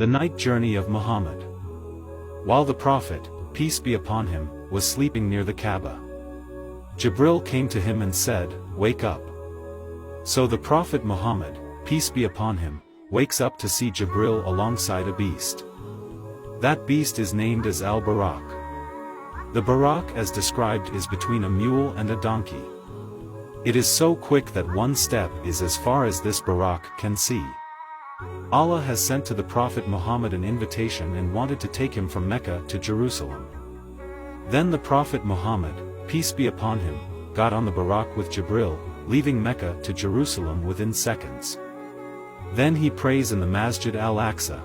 The night journey of Muhammad. While the Prophet, peace be upon him, was sleeping near the Kaaba, Jibril came to him and said, "Wake up." So the Prophet Muhammad, peace be upon him, wakes up to see Jibril alongside a beast. That beast is named as al-Barak. The Barak as described is between a mule and a donkey. It is so quick that one step is as far as this Barak can see. Allah has sent to the Prophet Muhammad an invitation and wanted to take him from Mecca to Jerusalem. Then the Prophet Muhammad, peace be upon him, got on the Barak with Jibril, leaving Mecca to Jerusalem within seconds. Then he prays in the Masjid al-Aqsa.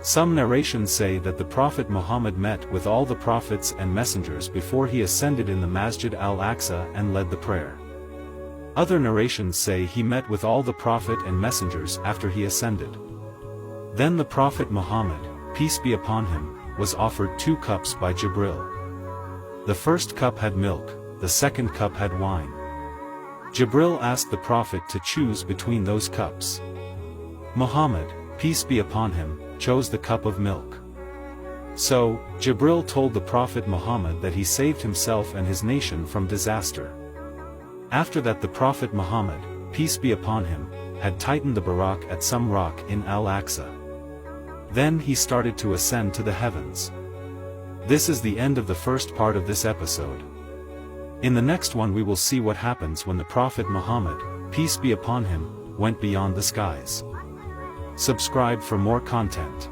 Some narrations say that the Prophet Muhammad met with all the prophets and messengers before he ascended in the Masjid al-Aqsa and led the prayer. Other narrations say he met with all the Prophet and messengers after he ascended. Then the Prophet Muhammad, peace be upon him, was offered 2 cups by Jibril. The first cup had milk, the second cup had wine. Jibril asked the Prophet to choose between those cups. Muhammad, peace be upon him, chose the cup of milk. So, Jibril told the Prophet Muhammad that he saved himself and his nation from disaster. After that the Prophet Muhammad, peace be upon him, had tightened the Barak at some rock in al-Aqsa. Then he started to ascend to the heavens. This is the end of the first part of this episode. In the next one we will see what happens when the Prophet Muhammad, peace be upon him, went beyond the skies. Subscribe for more content.